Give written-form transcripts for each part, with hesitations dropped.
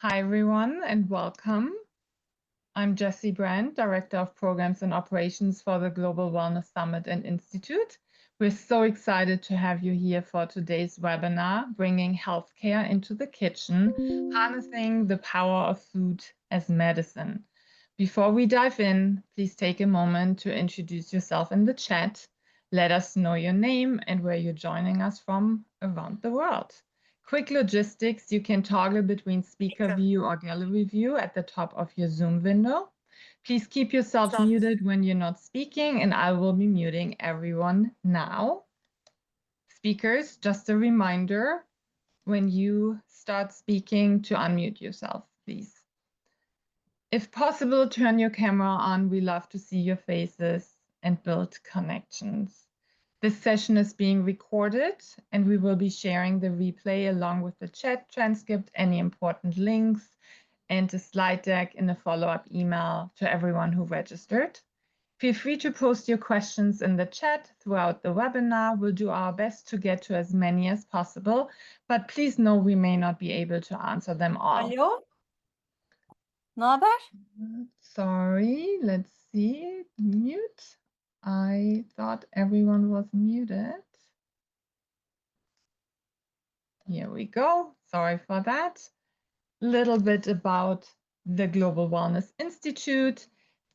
Hi, everyone, and welcome. I'm Jessi Brandt, Director of Programs and Operations for the Global Wellness Summit and Institute. We're so excited to have you here for today's webinar, Bringing Healthcare into the Kitchen, Harnessing the Power of Food as Medicine. Before we dive in, please take a moment to introduce yourself in the chat. Let us know your name and where you're joining us from around the world. Quick logistics, you can toggle between speaker view or gallery view at the top of your Zoom window. Please keep yourself muted when you're not speaking, and I will be muting everyone now. Speakers, just a reminder, when you start speaking to unmute yourself, please. If possible, turn your camera on. We love to see your faces and build connections. This session is being recorded, and we will be sharing the replay along with the chat transcript, any important links, and a slide deck in a follow-up email to everyone who registered. Feel free to post your questions in the chat throughout the webinar. We'll do our best to get to as many as possible, but please know we may not be able to answer them all. Alo? Ne haber? Sorry, let's see. Mute. I thought everyone was muted. Here we go. Sorry for that. Little bit about the Global Wellness Institute.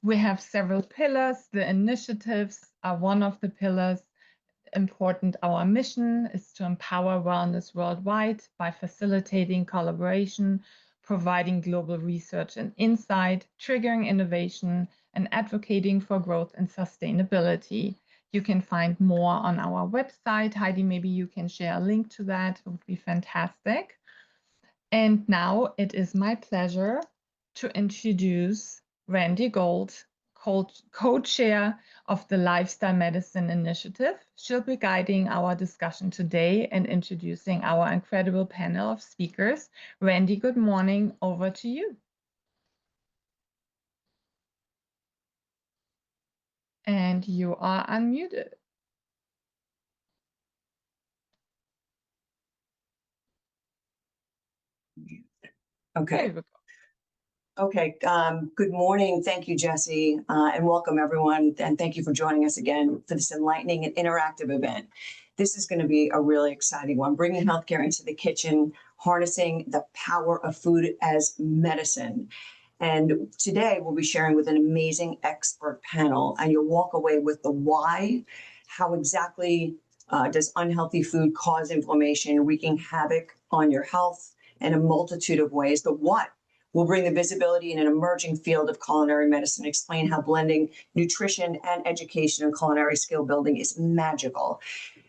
We have several pillars. The initiatives are one of the pillars. Important, our mission is to empower wellness worldwide by facilitating collaboration, providing global research and insight, triggering innovation, and advocating for growth and sustainability. You can find more on our website. Heidi, maybe you can share a link to that. It would be fantastic. And now it is my pleasure to introduce Randi Gold, co-chair of the Lifestyle Medicine Initiative. She'll be guiding our discussion today and introducing our incredible panel of speakers. Randi, good morning. Over to you. And you are unmuted. Okay. Okay. Good morning. Thank you, Jessi, and welcome everyone. And thank you for joining us again for this enlightening and interactive event. This is going to be a really exciting one, bringing healthcare into the kitchen, harnessing the power of food as medicine. And today we'll be sharing with an amazing expert panel, and you'll walk away with the why, how exactly does unhealthy food cause inflammation, wreaking havoc on your health in a multitude of ways. The what will bring the visibility in an emerging field of culinary medicine, explain how blending nutrition and education and culinary skill building is magical.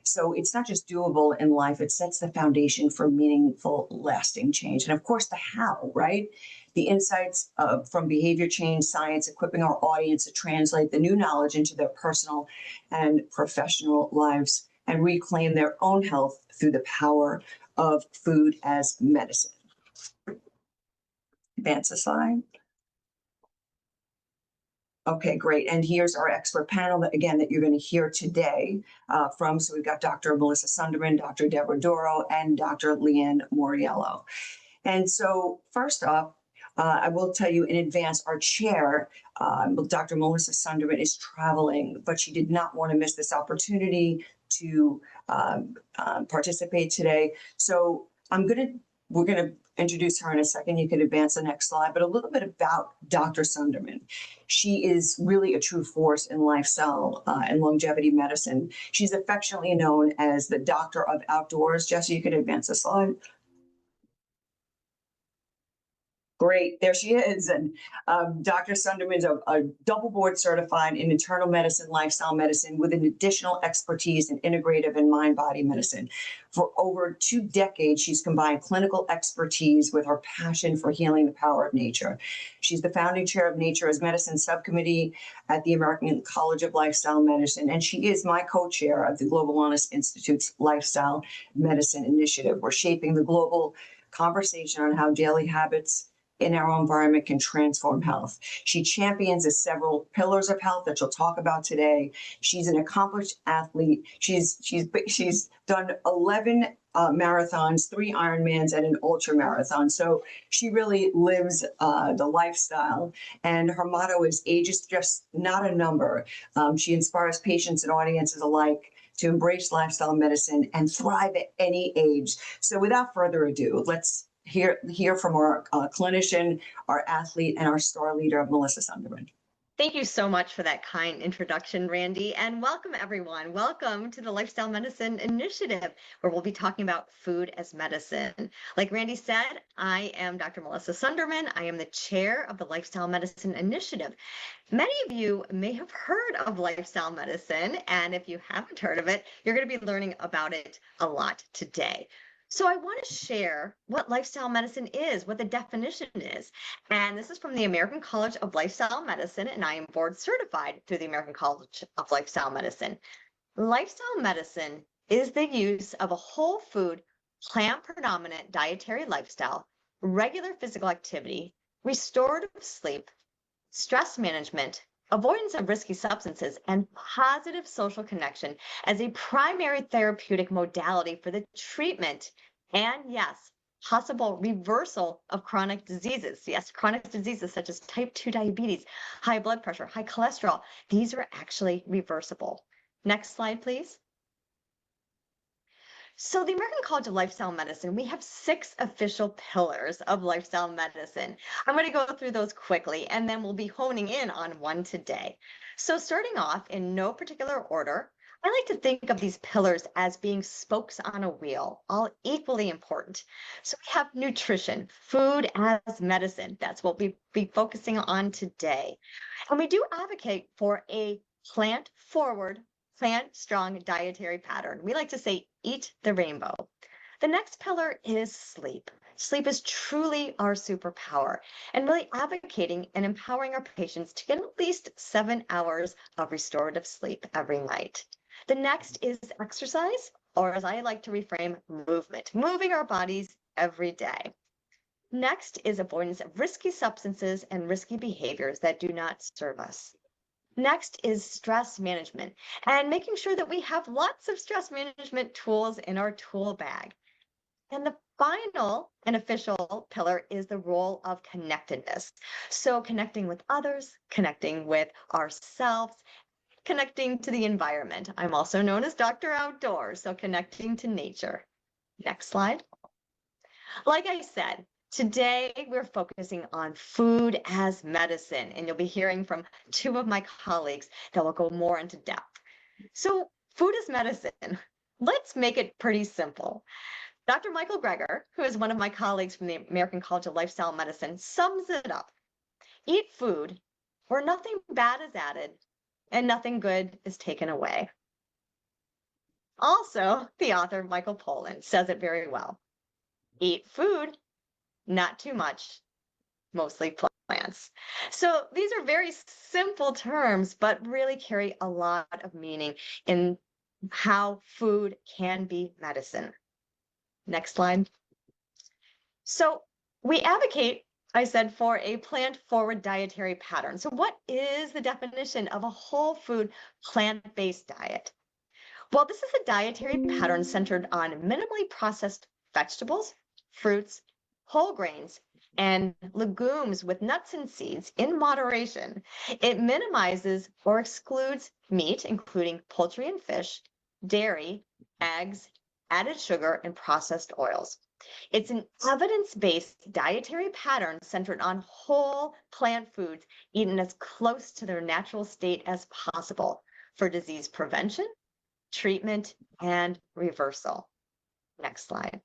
So it's not just doable in life, it sets the foundation for meaningful, lasting change. And of course, the how, right? The insights from behavior change science, equipping our audience to translate the new knowledge into their personal and professional lives and reclaim their own health through the power of food as medicine. Advance the slide. Okay, great. And here's our expert panel that, again, that you're going to hear today from. So we've got Dr. Melissa Sunderman, Dr. Debora Duro, and Dr. Leanne Mauriello. And so first up, I will tell you in advance, our chair, Dr. Melissa Sunderman, is traveling, but she did not want to miss this opportunity to participate today. So we're going to introduce her in a second. You can advance the next slide, but a little bit about Dr. Sunderman. She is really a true force in lifestyle and longevity medicine. She's affectionately known as the Doctor of Outdoors. Jessi, you can advance the slide. Great, there she is. And Dr. Sunderman's a double board certified in internal medicine, lifestyle medicine, with an additional expertise in integrative and mind-body medicine. For over 2 decades, she's combined clinical expertise with her passion for healing the power of nature. She's the founding chair of Nature as Medicine Subcommittee at the American College of Lifestyle Medicine, and she is my co-chair of the Global Wellness Institute's Lifestyle Medicine Initiative. We're shaping the global conversation on how daily habits in our environment can transform health. She champions the several pillars of health that she'll talk about today. She's an accomplished athlete. She's done 11 marathons, 3 Ironmans, and an ultra marathon. So she really lives the lifestyle. And her motto is "Age is just not a number." She inspires patients and audiences alike to embrace lifestyle medicine and thrive at any age. So without further ado, let's hear from our clinician, our athlete, and our star leader, Melissa Sunderman. Thank you so much for that kind introduction, Randi, and welcome everyone. Welcome to the Lifestyle Medicine Initiative, where we'll be talking about food as medicine. Like Randi said, I am Dr. Melissa Sunderman. I am the chair of the Lifestyle Medicine Initiative. Many of you may have heard of lifestyle medicine, and if you haven't heard of it, you're going to be learning about it a lot today. So I want to share what lifestyle medicine is, what the definition is. And this is from the American College of Lifestyle Medicine, and I am board certified through the American College of Lifestyle Medicine. Lifestyle medicine is the use of a whole food, plant predominant dietary lifestyle, regular physical activity, restorative sleep, stress management, avoidance of risky substances, and positive social connection as a primary therapeutic modality for the treatment and, yes, possible reversal of chronic diseases. Yes, chronic diseases such as type 2 diabetes, high blood pressure, high cholesterol. These are actually reversible. Next slide, please. So the American College of Lifestyle Medicine, we have 6 official pillars of lifestyle medicine. I'm going to go through those quickly, and then we'll be honing in on one today. So starting off in no particular order, I like to think of these pillars as being spokes on a wheel, all equally important. So we have nutrition, food as medicine. That's what we'll be focusing on today. And we do advocate for a plant-forward, plant-strong dietary pattern. We like to say, eat the rainbow. The next pillar is sleep. Sleep is truly our superpower, and really advocating and empowering our patients to get at least 7 hours of restorative sleep every night. The next is exercise, or as I like to reframe, movement, moving our bodies every day. Next is avoidance of risky substances and risky behaviors that do not serve us. Next is stress management and making sure that we have lots of stress management tools in our tool bag. And the final and official pillar is the role of connectedness. So connecting with others, connecting with ourselves, connecting to the environment. I'm also known as Dr. Outdoors, so connecting to nature. Next slide. Like I said, today, we're focusing on food as medicine, and you'll be hearing from 2 of my colleagues that will go more into depth. So food as medicine, let's make it pretty simple. Dr. Michael Greger, who is one of my colleagues from the American College of Lifestyle Medicine, sums it up. Eat food where nothing bad is added and nothing good is taken away. Also, the author, Michael Pollan, says it very well. Eat food, not too much, mostly plants. So these are very simple terms, but really carry a lot of meaning in how food can be medicine. Next slide. So we advocate, I said, for a plant-forward dietary pattern. So what is the definition of a whole food plant-based diet? Well, this is a dietary pattern centered on minimally processed vegetables, fruits, whole grains, and legumes with nuts and seeds in moderation. It minimizes or excludes meat, including poultry and fish, dairy, eggs, added sugar, and processed oils. It's an evidence-based dietary pattern centered on whole plant foods eaten as close to their natural state as possible for disease prevention, treatment, and reversal. Next slide.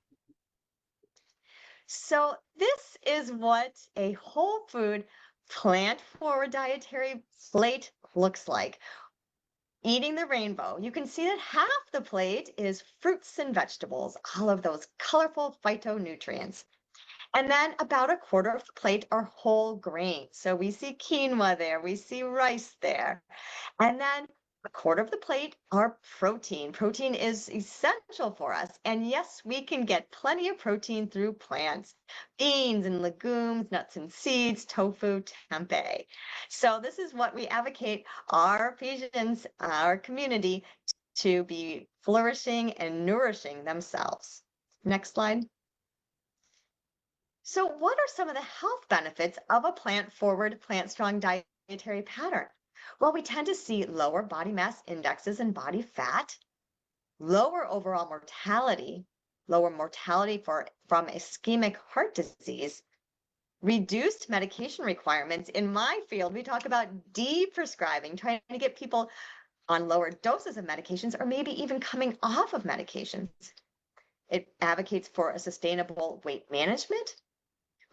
So this is what a whole food, plant-forward dietary plate looks like. Eating the rainbow, you can see that half the plate is fruits and vegetables, all of those colorful phytonutrients. And then about a quarter of the plate are whole grains. So we see quinoa there, we see rice there. And then a quarter of the plate are protein. Protein is essential for us. And yes, we can get plenty of protein through plants, beans and legumes, nuts and seeds, tofu, tempeh. So this is what we advocate our patients, our community, to be flourishing and nourishing themselves. Next slide. So what are some of the health benefits of a plant-forward, plant-strong dietary pattern? Well, we tend to see lower body mass indexes and body fat, lower overall mortality, lower mortality from ischemic heart disease, reduced medication requirements. In my field, we talk about de-prescribing, trying to get people on lower doses of medications or maybe even coming off of medications. It advocates for a sustainable weight management.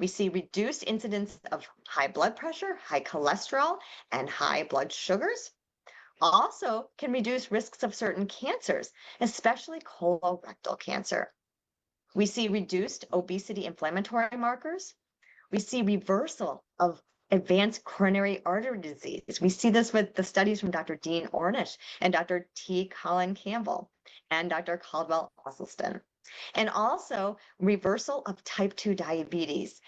We see reduced incidence of high blood pressure, high cholesterol, and high blood sugars. Also can reduce risks of certain cancers, especially colorectal cancer. We see reduced obesity inflammatory markers. We see reversal of advanced coronary artery disease. We see this with the studies from Dr. Dean Ornish and Dr. T. Colin Campbell and Dr. Caldwell Esselstyn. And also reversal of type 2 diabetes.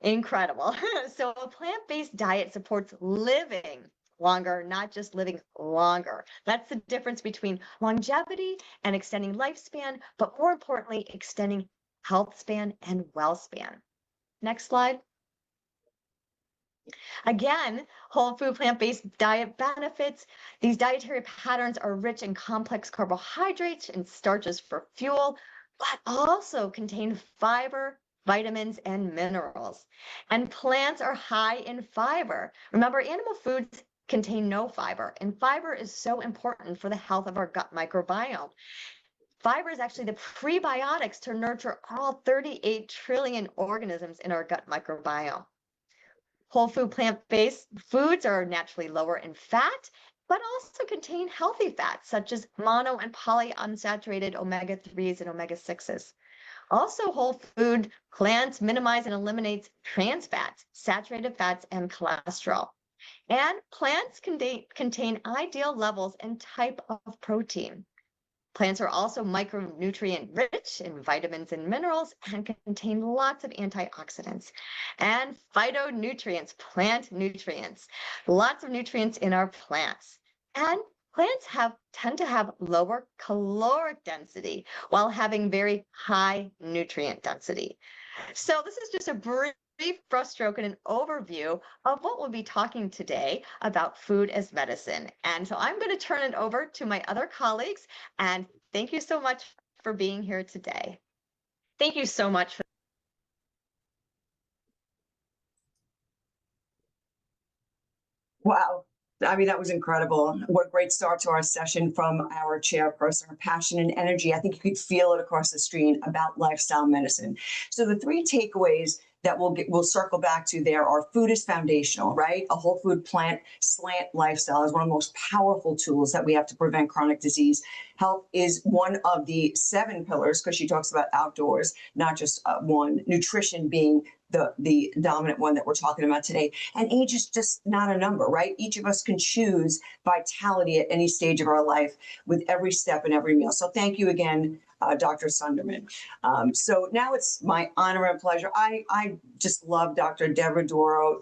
Incredible. So a plant-based diet supports living longer, not just living longer. That's the difference between longevity and extending lifespan, but more importantly, extending health span and wealth span. Next slide. Again, whole food plant-based diet benefits. These dietary patterns are rich in complex carbohydrates and starches for fuel, but also contain fiber, vitamins, and minerals. And plants are high in fiber. Remember, animal foods contain no fiber, and fiber is so important for the health of our gut microbiome. Fiber is actually the prebiotics to nurture all 38 trillion organisms in our gut microbiome. Whole food plant-based foods are naturally lower in fat, but also contain healthy fats such as mono and polyunsaturated omega-3s and omega-6s. Also, whole food plants minimize and eliminates trans fats, saturated fats, and cholesterol. And plants contain ideal levels and type of protein. Plants are also micronutrient rich in vitamins and minerals and contain lots of antioxidants and phytonutrients, plant nutrients, lots of nutrients in our plants. And plants tend to have lower caloric density while having very high nutrient density. So this is just a brief brushstroke and an overview of what we'll be talking today about food as medicine. And so I'm going to turn it over to my other colleagues, and thank you so much for being here today. Thank you so much. Wow. I mean, that was incredible. What a great start to our session from our chairperson. Her passion and energy, I think you could feel it across the screen about lifestyle medicine. So the three takeaways that we'll circle back to there are: food is foundational, right? A whole food plant slant lifestyle is one of the most powerful tools that we have to prevent chronic disease. Health is one of the 7 pillars, because she talks about outdoors, not just one. Nutrition being the dominant one that we're talking about today. And age is just not a number, right? Each of us can choose vitality at any stage of our life with every step and every meal. So thank you again, Dr. Sunderman. So now it's my honor and pleasure. I just love Dr. Debora Duro.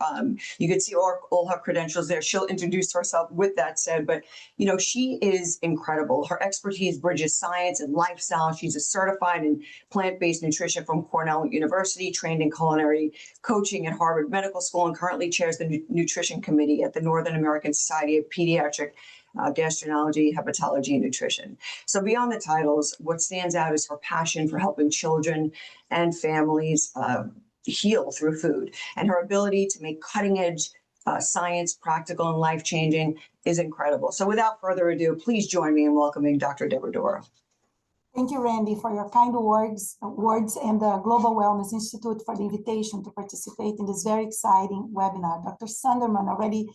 You can see all her credentials there. She'll introduce herself with that said, but you know, she is incredible. Her expertise bridges science and lifestyle. She's a certified in plant-based nutrition from Cornell University, trained in culinary coaching at Harvard Medical School, and currently chairs the nutrition committee at the Northern American Society of Pediatric Gastroenterology, Hepatology, and Nutrition. So beyond the titles, what stands out is her passion for helping children and families heal through food, and her ability to make cutting-edge science practical and life-changing is incredible. So without further ado, please join me in welcoming Dr. Debora Duro. Thank you, Randy, for your kind words and the Global Wellness Institute for the invitation to participate in this very exciting webinar. Dr. Sunderman already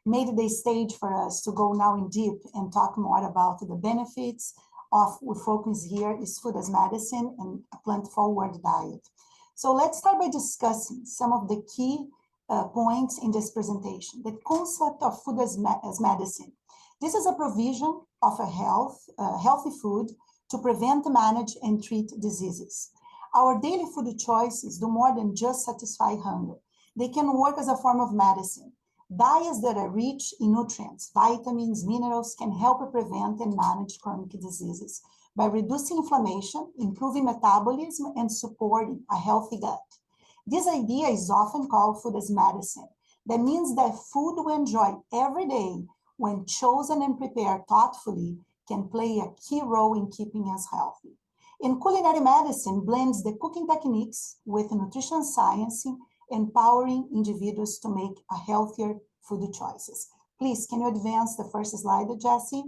made the stage for us to go now in deep and talk more about the benefits of what focus here is food as medicine and a plant-forward diet. So let's start by discussing some of the key points in this presentation. The concept of food as medicine. This is a provision of a healthy food to prevent, manage, and treat diseases. Our daily food choices do more than just satisfy hunger. They can work as a form of medicine. Diets that are rich in nutrients, vitamins, minerals can help prevent and manage chronic diseases by reducing inflammation, improving metabolism, and supporting a healthy gut. This idea is often called food as medicine. That means that food we enjoy every day, when chosen and prepared thoughtfully, can play a key role in keeping us healthy. In culinary medicine, blends the cooking techniques with nutrition science, empowering individuals to make a healthier food choices. Please, can you advance the first slide, Jessi?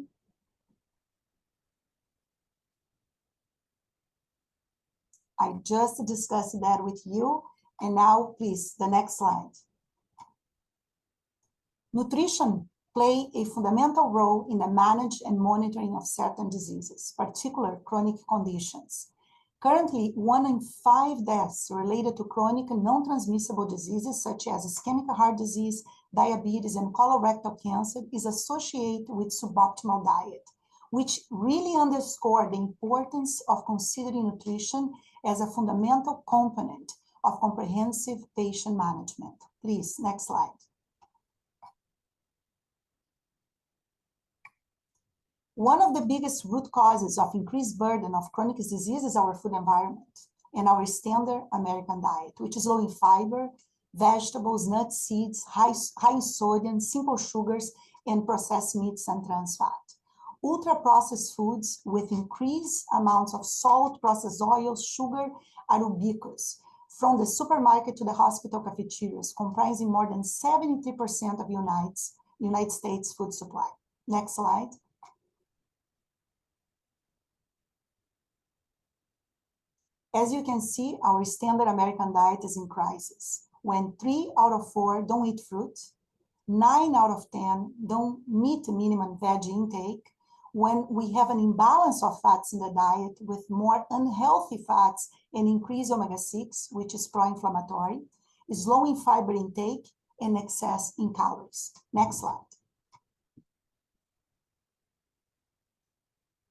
I just discussed that with you. And now, please, the next slide. Nutrition play a fundamental role in the management and monitoring of certain diseases, particularly chronic conditions. Currently, 1 in 5 deaths related to chronic and non-transmissible diseases such as ischemic heart disease, diabetes, and colorectal cancer is associated with suboptimal diet, which really underscore the importance of considering nutrition as a fundamental component of comprehensive patient management. Please, next slide. One of the biggest root causes of increased burden of chronic disease is our food environment and our standard American diet, which is low in fiber, vegetables, nuts, seeds, high in sodium, simple sugars, and processed meats and trans fat. Ultra-processed foods with increased amounts of salt, processed oils, sugar are ubiquitous, from the supermarket to the hospital cafeterias, comprising more than 73% of United States food supply. Next slide. As you can see, our standard American diet is in crisis. When 3 out of 4 don't eat fruit, 9 out of 10 don't meet minimum veg intake, when we have an imbalance of fats in the diet with more unhealthy fats and increased omega-6, which is pro-inflammatory, is low in fiber intake and excess in calories. Next slide.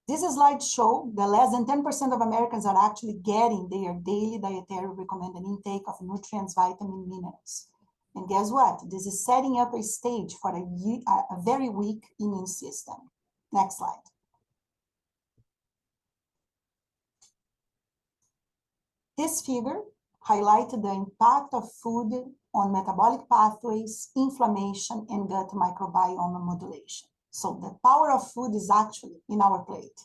This slide shows that less than 10% of Americans are actually getting their daily dietary recommended intake of nutrients, vitamins, minerals. And guess what? This is setting up a stage for a very weak immune system. Next slide. This figure highlighted the impact of food on metabolic pathways, inflammation, and gut microbiome modulation. So the power of food is actually in our plate.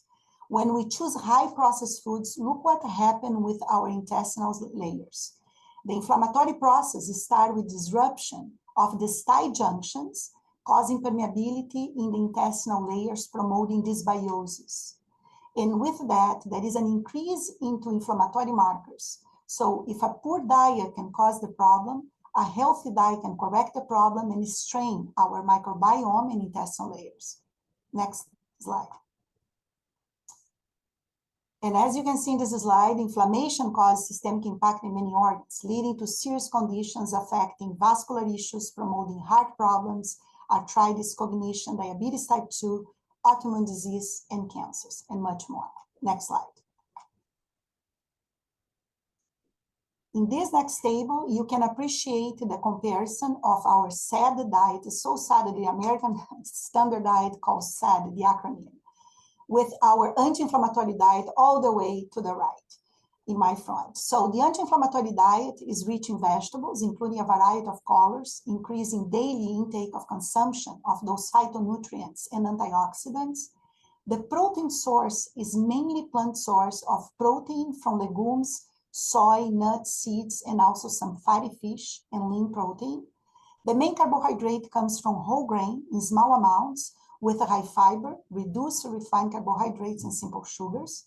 When we choose high processed foods, look what happened with our intestinal layers. The inflammatory process starts with disruption of the STI junctions, causing permeability in the intestinal layers, promoting dysbiosis. And with that, there is an increase into inflammatory markers. So if a poor diet can cause the problem, a healthy diet can correct the problem and strain our microbiome and intestinal layers. Next slide. And as you can see in this slide, inflammation causes systemic impact in many organs, leading to serious conditions affecting vascular issues, promoting heart problems, arthritis, cognition, diabetes type 2, autoimmune disease, and cancers, and much more. Next slide. In this next table, you can appreciate the comparison of our SAD diet, so SAD, the American Standard Diet called SAD, the acronym, with our anti-inflammatory diet all the way to the right in my front. So the anti-inflammatory diet is rich in vegetables, including a variety of colors, increasing daily intake of consumption of those phytonutrients and antioxidants. The protein source is mainly plant source of protein from legumes, soy, nuts, seeds, and also some fatty fish and lean protein. The main carbohydrate comes from whole grain in small amounts with a high fiber, reduced refined carbohydrates and simple sugars.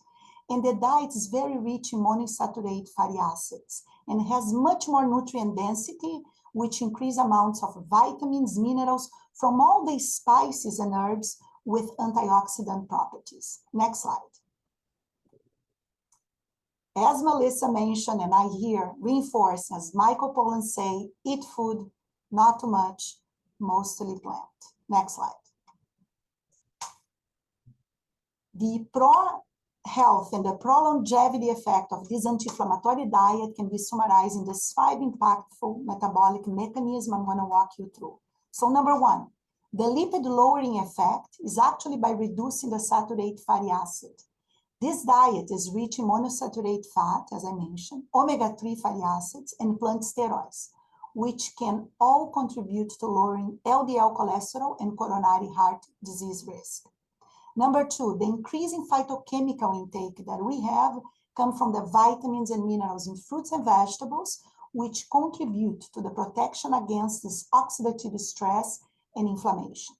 And the diet is very rich in monounsaturated fatty acids and has much more nutrient density, which increase amounts of vitamins, minerals from all the spices and herbs with antioxidant properties. Next slide. As Melissa mentioned, and I here reinforce, as Michael Pollan say, eat food, not too much, mostly plant. Next slide. The pro-health and the pro-longevity effect of this anti-inflammatory diet can be summarized in these 5 impactful metabolic mechanisms I'm going to walk you through. So number 1, the lipid lowering effect is actually by reducing the saturated fatty acid. This diet is rich in monosaturated fat, as I mentioned, omega-3 fatty acids, and plant steroids, which can all contribute to lowering LDL cholesterol and coronary heart disease risk. Number 2, the increasing phytochemical intake that we have come from the vitamins and minerals in fruits and vegetables, which contribute to the protection against this oxidative stress and inflammation.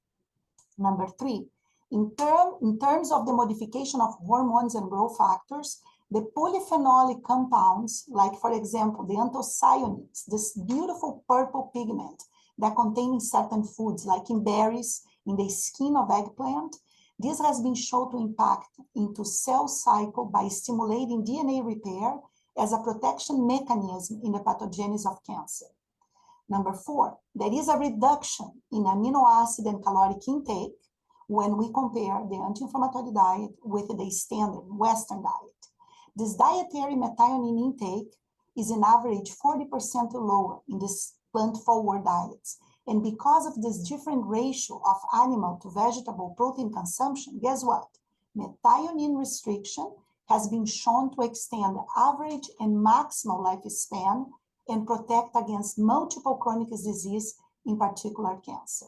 Number 3, in terms of the modification of hormones and growth factors, the polyphenolic compounds, like for example, the anthocyanins, this beautiful purple pigment that contains certain foods, like in berries, in the skin of eggplant, this has been shown to impact into cell cycle by stimulating DNA repair as a protection mechanism in the pathogenesis of cancer. Number 4, there is a reduction in amino acid and caloric intake when we compare the anti-inflammatory diet with the standard Western diet. This dietary methionine intake is on average 40% lower in these plant-forward diets. And because of this different ratio of animal to vegetable protein consumption, guess what? Methionine restriction has been shown to extend the average and maximal lifespan and protect against multiple chronic disease, in particular cancer.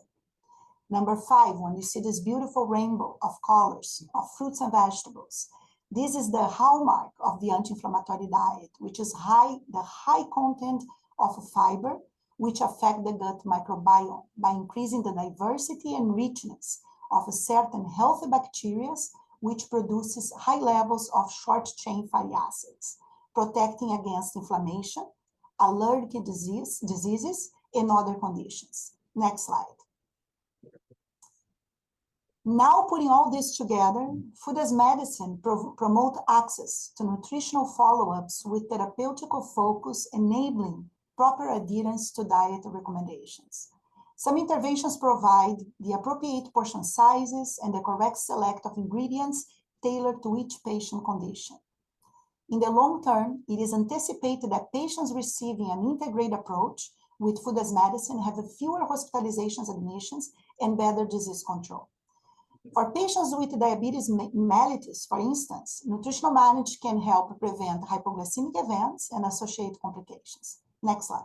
Number 5, when you see this beautiful rainbow of colors of fruits and vegetables, this is the hallmark of the anti-inflammatory diet, which is the high content of fiber, which affect the gut microbiome by increasing the diversity and richness of certain healthy bacteria, which produces high levels of short-chain fatty acids, protecting against inflammation, allergic diseases, and other conditions. Next slide. Now, putting all this together, food as medicine promote access to nutritional follow-ups with therapeutical focus, enabling proper adherence to diet recommendations. Some interventions provide the appropriate portion sizes and the correct select of ingredients tailored to each patient condition. In the long term, it is anticipated that patients receiving an integrated approach with food as medicine have fewer hospitalizations, admissions, and better disease control. For patients with diabetes mellitus, for instance, nutritional management can help prevent hypoglycemic events and associated complications. Next slide.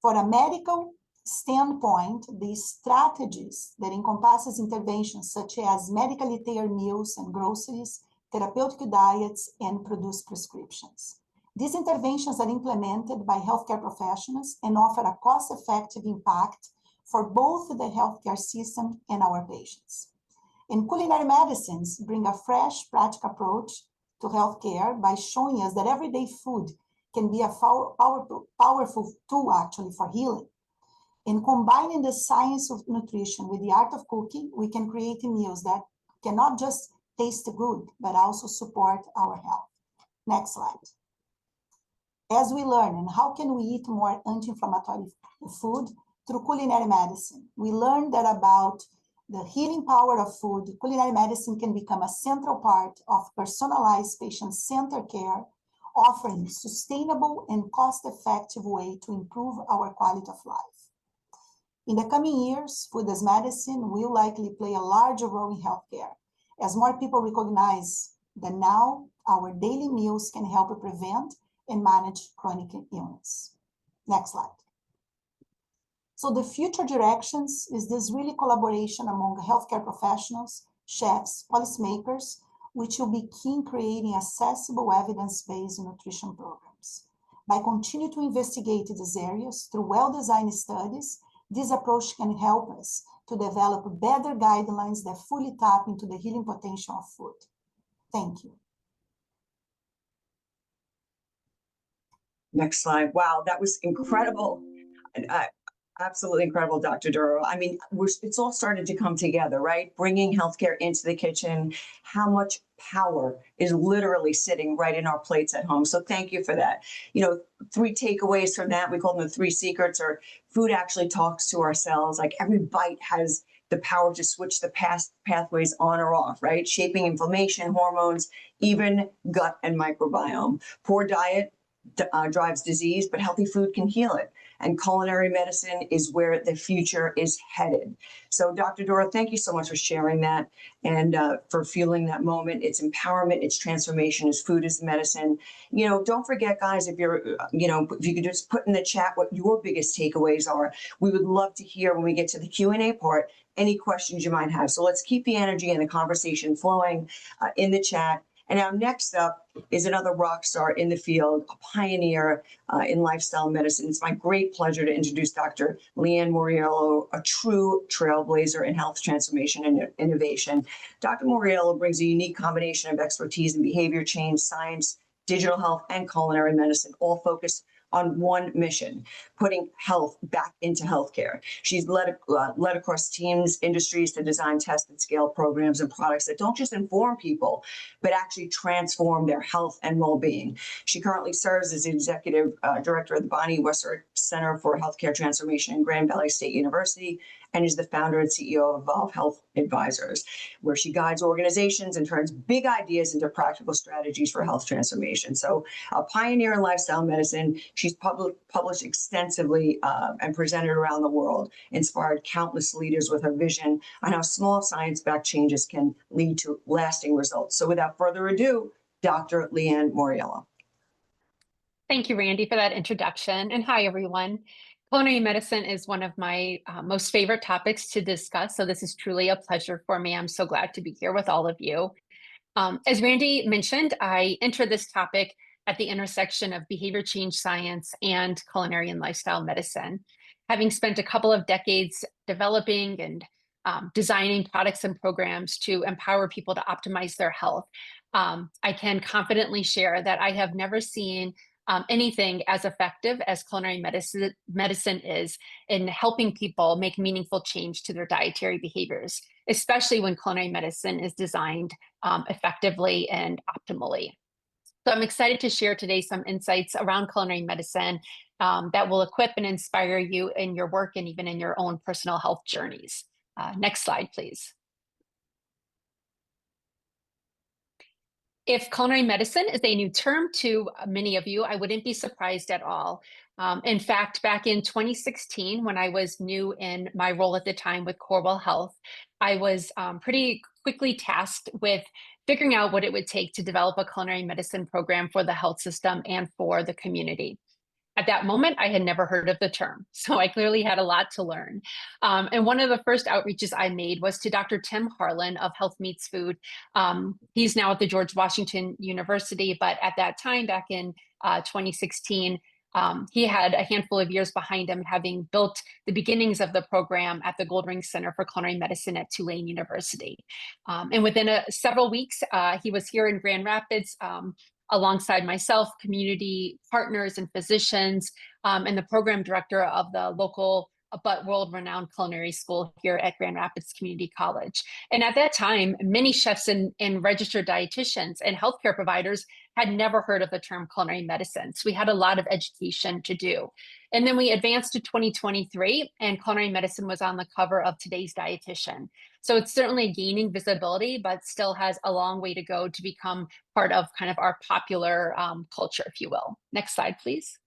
For a medical standpoint, these strategies that encompasses interventions such as medically tailored meals and groceries, therapeutic diets, and produce prescriptions. These interventions are implemented by healthcare professionals and offer a cost-effective impact for both the healthcare system and our patients. And culinary medicines bring a fresh, practical approach to healthcare by showing us that everyday food can be a powerful tool actually for healing. In combining the science of nutrition with the art of cooking, we can create meals that cannot just taste good, but also support our health. Next slide. As we learn, and how can we eat more anti-inflammatory food? Through culinary medicine. We learned that about the healing power of food, culinary medicine can become a central part of personalized patient-centered care, offering sustainable and cost-effective way to improve our quality of life. In the coming years, food as medicine will likely play a larger role in healthcare, as more people recognize that now our daily meals can help prevent and manage chronic illness. Next slide. So the future directions is this really collaboration among healthcare professionals, chefs, policymakers, which will be key in creating accessible evidence-based nutrition programs. By continuing to investigate these areas through well-designed studies, this approach can help us to develop better guidelines that fully tap into the healing potential of food. Thank you. Next slide. Wow, that was incredible. Absolutely incredible, Dr. Duro. I mean, it's all started to come together, right? Bringing healthcare into the kitchen, how much power is literally sitting right in our plates at home. So thank you for that. You know, 3 takeaways from that, we call them the 3 secrets, or food actually talks to ourselves. Like every bite has the power to switch the pathways on or off, right? Shaping inflammation, hormones, even gut and microbiome. Poor diet drives disease, but healthy food can heal it. And culinary medicine is where the future is headed. So Dr. Duro, thank you so much for sharing that and for fueling that moment. It's empowerment, it's transformation, it's food is medicine. You know, don't forget, guys, if you're, if you could just put in the chat what your biggest takeaways are. We would love to hear when we get to the Q&A part, any questions you might have. So let's keep the energy and the conversation flowing in the chat. And now next up is another rock star in the field, a pioneer in lifestyle medicine. It's my great pleasure to introduce Dr. Leanne Mauriello, a true trailblazer in health transformation and innovation. Dr. Mauriello brings a unique combination of expertise in behavior change, science, digital health, and culinary medicine, all focused on one mission, putting health back into healthcare. She's led across teams, industries to design, test, and scale programs and products that don't just inform people, but actually transform their health and well-being. She currently serves as the executive director of the Bonnie Wessert Center for Healthcare Transformation in Grand Valley State University, and is the founder and CEO of Evolve Health Advisors, where she guides organizations and turns big ideas into practical strategies for health transformation. So a pioneer in lifestyle medicine, she's published extensively and presented around the world, inspired countless leaders with her vision on how small science-backed changes can lead to lasting results. So without further ado, Dr. Leanne Mauriello. Thank you, Randi, for that introduction. And hi, everyone. Culinary medicine is one of my most favorite topics to discuss. So this is truly a pleasure for me. I'm so glad to be here with all of you. As Randi mentioned, I entered this topic at the intersection of behavior change science and culinary and lifestyle medicine. Having spent a couple of decades developing and designing products and programs to empower people to optimize their health, I can confidently share that I have never seen anything as effective as culinary medicine is in helping people make meaningful change to their dietary behaviors, especially when culinary medicine is designed effectively and optimally. So I'm excited to share today some insights around culinary medicine that will equip and inspire you in your work and even in your own personal health journeys. Next slide, please. If culinary medicine is a new term to many of you, I wouldn't be surprised at all. In fact, back in 2016, when I was new in my role at the time with Corewell Health, I was pretty quickly tasked with figuring out what it would take to develop a culinary medicine program for the health system and for the community. At that moment, I had never heard of the term, so I clearly had a lot to learn. And one of the first outreaches I made was to Dr. Tim Harlan of Health Meets Food. He's now at the George Washington University, but at that time, back in 2016, he had a handful of years behind him, having built the beginnings of the program at the Goldring Center for Culinary Medicine at Tulane University. And within several weeks, he was here in Grand Rapids, alongside myself, community partners and physicians, and the program director of the local but world-renowned culinary school here at Grand Rapids Community College. And at that time, many chefs and registered dietitians and healthcare providers had never heard of the term culinary medicine. So we had a lot of education to do. And then we advanced to 2023, and culinary medicine was on the cover of Today's Dietitian. So it's certainly gaining visibility, but still has a long way to go to become part of kind of our popular culture, if you will. Next slide, please.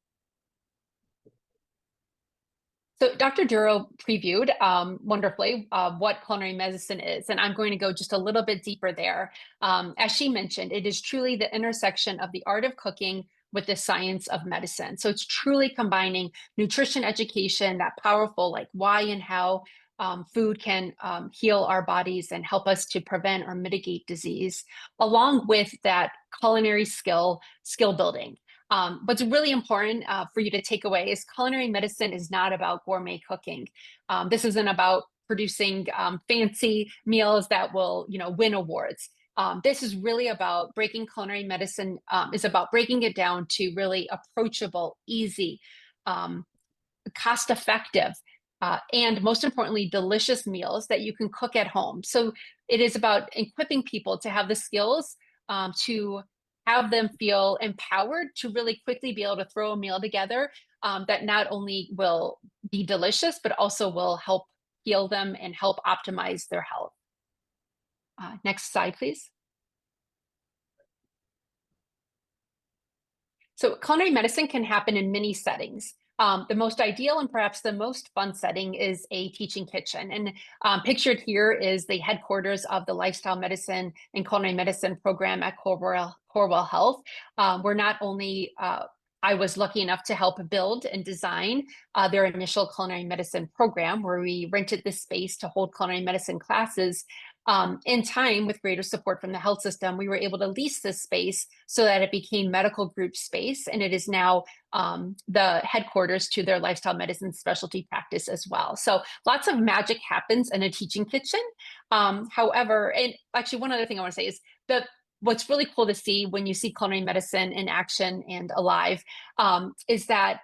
So Dr. Duro previewed wonderfully what culinary medicine is, and I'm going to go just a little bit deeper there. As she mentioned, it is truly the intersection of the art of cooking with the science of medicine. So it's truly combining nutrition education, that powerful like why and how food can heal our bodies and help us to prevent or mitigate disease, along with that culinary skill building. What's really important for you to take away is culinary medicine is not about gourmet cooking. This isn't about producing fancy meals that will, win awards. This is really about breaking culinary medicine, is about breaking it down to really approachable, easy, cost-effective, and most importantly, delicious meals that you can cook at home. So it is about equipping people to have the skills to have them feel empowered to really quickly be able to throw a meal together that not only will be delicious, but also will help heal them and help optimize their health. Next slide, please. So culinary medicine can happen in many settings. The most ideal and perhaps the most fun setting is a teaching kitchen. And pictured here is the headquarters of the Lifestyle Medicine and Culinary Medicine program at Corewell Health, where not only I was lucky enough to help build and design their initial culinary medicine program, where we rented this space to hold culinary medicine classes. In time, with greater support from the health system, we were able to lease this space so that it became medical group space, and it is now the headquarters to their lifestyle medicine specialty practice as well. So lots of magic happens in a teaching kitchen. However, and actually one other thing I want to say is that what's really cool to see when you see culinary medicine in action and alive is that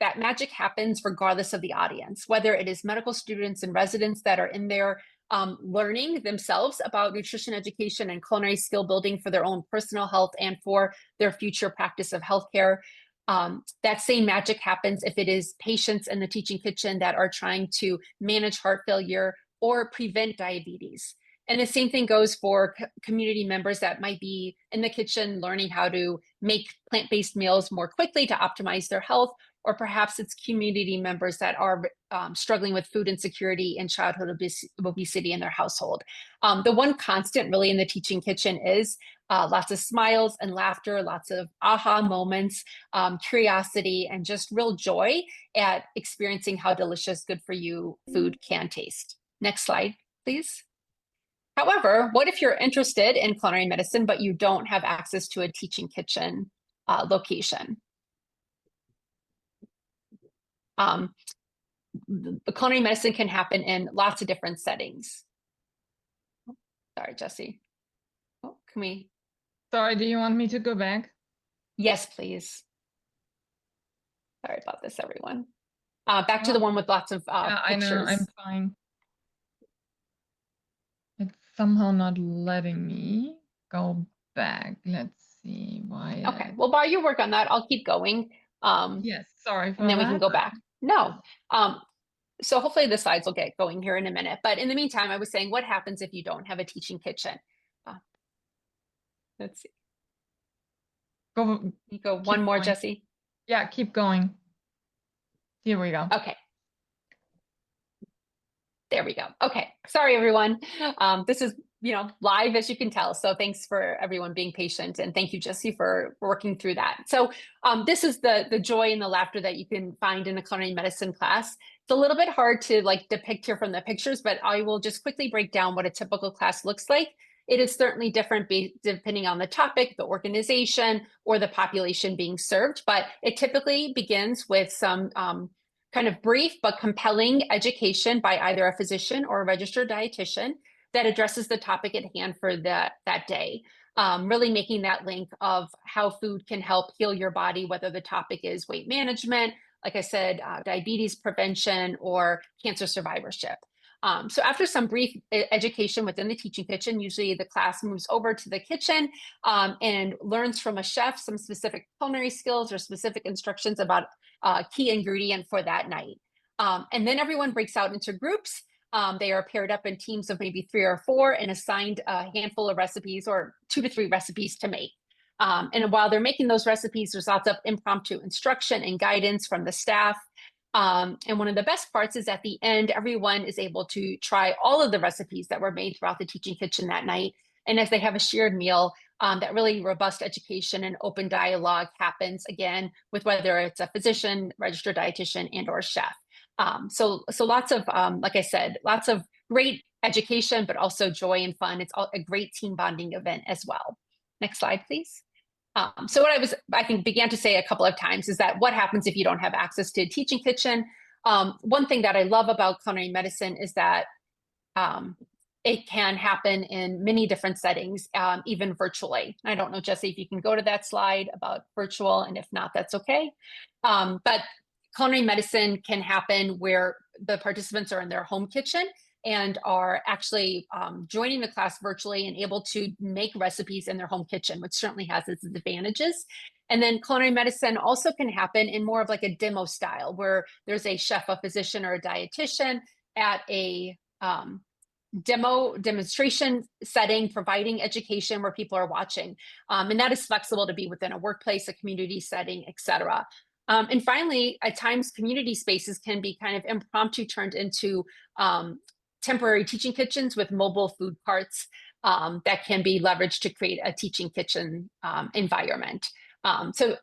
that magic happens regardless of the audience, whether it is medical students and residents that are in there learning themselves about nutrition education and culinary skill building for their own personal health and for their future practice of healthcare. That same magic happens if it is patients in the teaching kitchen that are trying to manage heart failure or prevent diabetes. And the same thing goes for community members that might be in the kitchen learning how to make plant-based meals more quickly to optimize their health, or perhaps it's community members that are struggling with food insecurity and childhood obesity in their household. The one constant really in the teaching kitchen is lots of smiles and laughter, lots of aha moments, curiosity, and just real joy at experiencing how delicious, good for you food can taste. Next slide, please. However, what if you're interested in culinary medicine, but you don't have access to a teaching kitchen location? The culinary medicine can happen in lots of different settings. Sorry, Jessi. Oh, can we? Sorry, do you want me to go back? Yes, please. Sorry about this, everyone. Back to the one with lots of Yeah, pictures. I know, I'm fine. It's somehow not letting me go back. Let's see why. Okay, well, while you work on that, I'll keep going. Yes, sorry for and then we that. can go back. No. So hopefully the slides will get going here in a minute. But in the meantime, I was saying, what happens if you don't have a teaching kitchen? Let's see. Go. You go one more, going. Jessi. Yeah, keep going. Here we go. Okay. There we go. Okay. Sorry, everyone. This is, live, as you can tell. So thanks for everyone being patient. And thank you, Jessi, for working through that. So this is the joy and the laughter that you can find in a culinary medicine class. It's a little bit hard to depict here from the pictures, but I will just quickly break down what a typical class looks like. It is certainly different depending on the topic, the organization, or the population being served, but it typically begins with some kind of brief but compelling education by either a physician or a registered dietitian that addresses the topic at hand for that day, really making that link of how food can help heal your body, whether the topic is weight management, like I said, diabetes prevention, or cancer survivorship. So after some brief education within the teaching kitchen, usually the class moves over to the kitchen and learns from a chef some specific culinary skills or specific instructions about key ingredient for that night. And then everyone breaks out into groups. They are paired up in teams of maybe 3 or 4 and assigned a handful of recipes or 2 to 3 recipes to make. And while they're making those recipes, there's lots of impromptu instruction and guidance from the staff. And one of the best parts is at the end, everyone is able to try all of the recipes that were made throughout the teaching kitchen that night. And as they have a shared meal, that really robust education and open dialogue happens again with whether it's a physician, registered dietitian, and or chef. So lots of, like I said, lots of great education, but also joy and fun. It's a great team bonding event as well. Next slide, please. So what I think began to say a couple of times is that what happens if you don't have access to a teaching kitchen? One thing that I love about culinary medicine is that it can happen in many different settings, even virtually. I don't know, Jessi, if you can go to that slide about virtual, and if not, that's okay. But culinary medicine can happen where the participants are in their home kitchen and are actually joining the class virtually and able to make recipes in their home kitchen, which certainly has its advantages. And then culinary medicine also can happen in more of like a demo style where there's a chef, a physician, or a dietitian at a demonstration setting, providing education where people are watching. And that is flexible to be within a workplace, a community setting, etc. And finally, at times, community spaces can be kind of impromptu turned into temporary teaching kitchens with mobile food carts that can be leveraged to create a teaching kitchen environment. So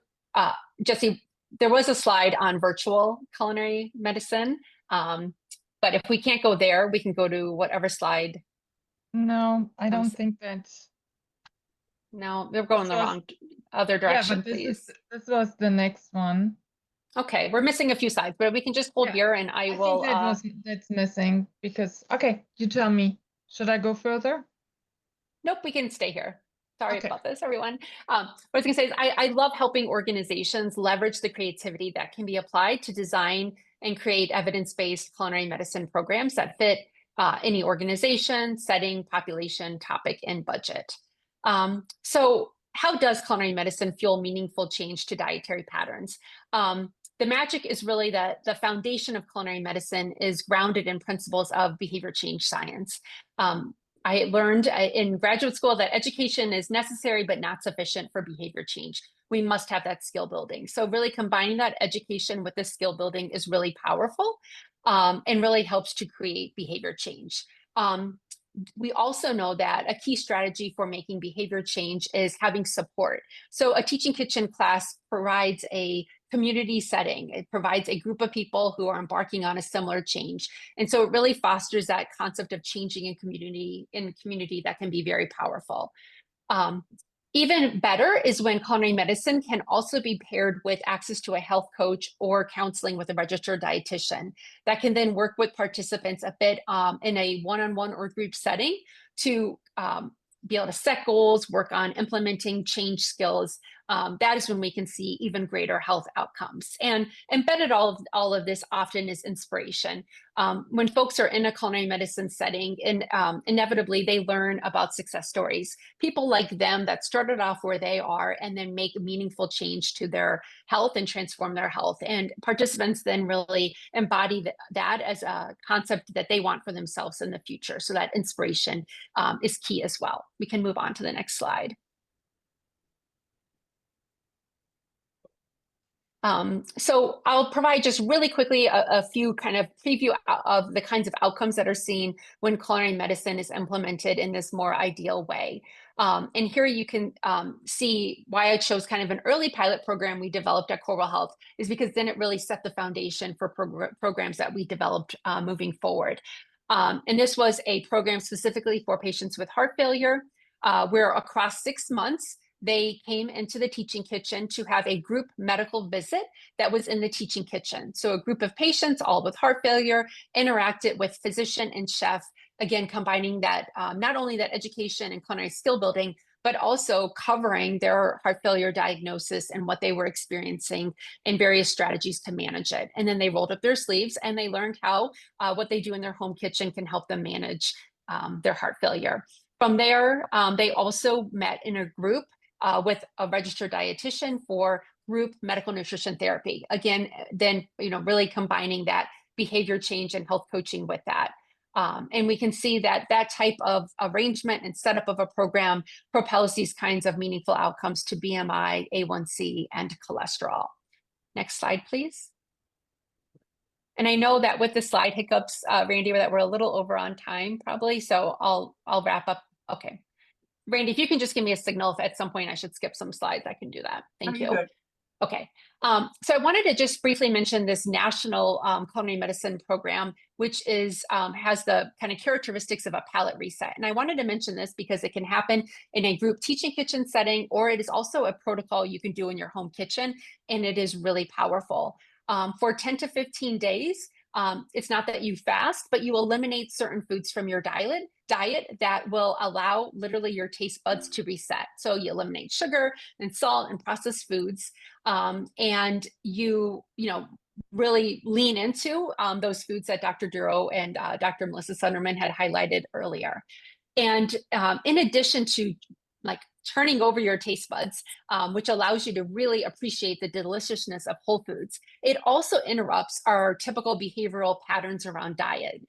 Jessi, there was a slide on virtual culinary medicine. But if we can't go there, we can go to whatever slide. No, I don't think that. No, they're going the wrong other direction, Yeah, but please. this was the next one. Okay, we're missing a few slides, but we can just hold here and I will. Think that's missing because, okay, you tell me. Should I go further? Nope, we can stay here. Sorry about this, everyone. What I was going to say is I love helping organizations leverage the creativity that can be applied to design and create evidence-based culinary medicine programs that fit any organization, setting, population, topic, and budget. So how does culinary medicine fuel meaningful change to dietary patterns? The magic is really that the foundation of culinary medicine is grounded in principles of behavior change science. I learned in graduate school that education is necessary but not sufficient for behavior change. We must have that skill building. So really combining that education with the skill building is really powerful and really helps to create behavior change. We also know that a key strategy for making behavior change is having support. So a teaching kitchen class provides a community setting. It provides a group of people who are embarking on a similar change. And so it really fosters that concept of changing in community that can be very powerful. Even better is when culinary medicine can also be paired with access to a health coach or counseling with a registered dietitian that can then work with participants a bit in a one-on-one or group setting to be able to set goals, work on implementing change skills. That is when we can see even greater health outcomes. And embedded all of this often is inspiration. When folks are in a culinary medicine setting, and inevitably they learn about success stories, people like them that started off where they are and then make a meaningful change to their health and transform their health. And participants then really embody that as a concept that they want for themselves in the future. So that inspiration is key as well. We can move on to the next slide. So I'll provide just really quickly a few kind of preview of the kinds of outcomes that are seen when culinary medicine is implemented in this more ideal way. And here you can see why I chose kind of an early pilot program we developed at Corewell Health is because then it really set the foundation for programs that we developed moving forward. And this was a program specifically for patients with heart failure, where across 6 months, they came into the teaching kitchen to have a group medical visit that was in the teaching kitchen. So a group of patients, all with heart failure, interacted with physician and chef, again, combining that, not only that education and culinary skill building, but also covering their heart failure diagnosis and what they were experiencing and various strategies to manage it. And then they rolled up their sleeves and they learned how what they do in their home kitchen can help them manage their heart failure. From there, they also met in a group with a registered dietitian for group medical nutrition therapy. Again, then, really combining that behavior change and health coaching with that. And we can see that that type of arrangement and setup of a program propels these kinds of meaningful outcomes to BMI, A1C, and cholesterol. Next slide, please. And I know that with the slide hiccups, Randi, that we're a little over on time probably, so I'll wrap up. Okay. Randi, if you can just give me a signal if at some point I should skip some slides, I can do that. Thank you. Good. Okay. So I wanted to just briefly mention this national culinary medicine program, which is has the kind of characteristics of a palate reset. And I wanted to mention this because it can happen in a group teaching kitchen setting, or it is also a protocol you can do in your home kitchen, and it is really powerful. For 10 to 15 days, it's not that you fast, but you eliminate certain foods from your diet that will allow literally your taste buds to reset. So you eliminate sugar and salt and processed foods, and you really lean into those foods that Dr. Duro and Dr. Melissa Sunderman had highlighted earlier. And in addition to turning over your taste buds, which allows you to really appreciate the deliciousness of whole foods. It also interrupts our typical behavioral patterns around diet.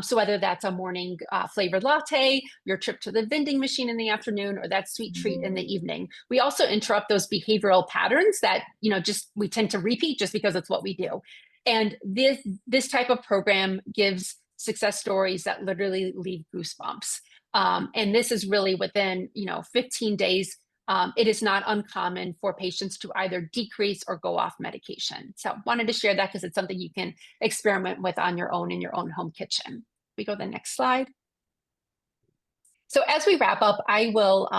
So whether that's a morning flavored latte, your trip to the vending machine in the afternoon, or that sweet treat in the evening, we also interrupt those behavioral patterns that, just we tend to repeat just because it's what we do. And this type of program gives success stories that literally leave goosebumps. And this is really within, 15 days. It is not uncommon for patients to either decrease or go off medication. So wanted to share that because it's something you can experiment with on your own in your own home kitchen. We go to the next slide. So as we wrap up, I will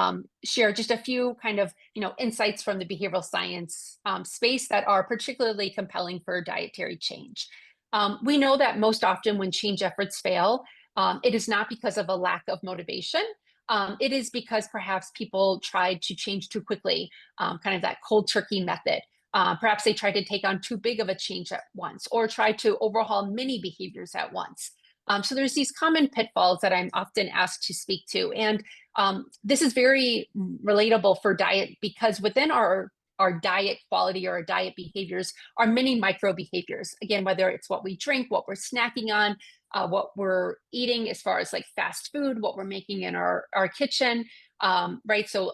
share just a few kind of, insights from the behavioral science space that are particularly compelling for dietary change. We know that most often when change efforts fail, it is not because of a lack of motivation. It is because perhaps people tried to change too quickly, kind of that cold turkey method. Perhaps they tried to take on too big of a change at once, or tried to overhaul many behaviors at once. So there's these common pitfalls that I'm often asked to speak to. And this is very relatable for diet, because within our diet quality or our diet behaviors are many micro behaviors. Again, whether it's what we drink, what we're snacking on, what we're eating as far as like fast food, what we're making in our kitchen, right? So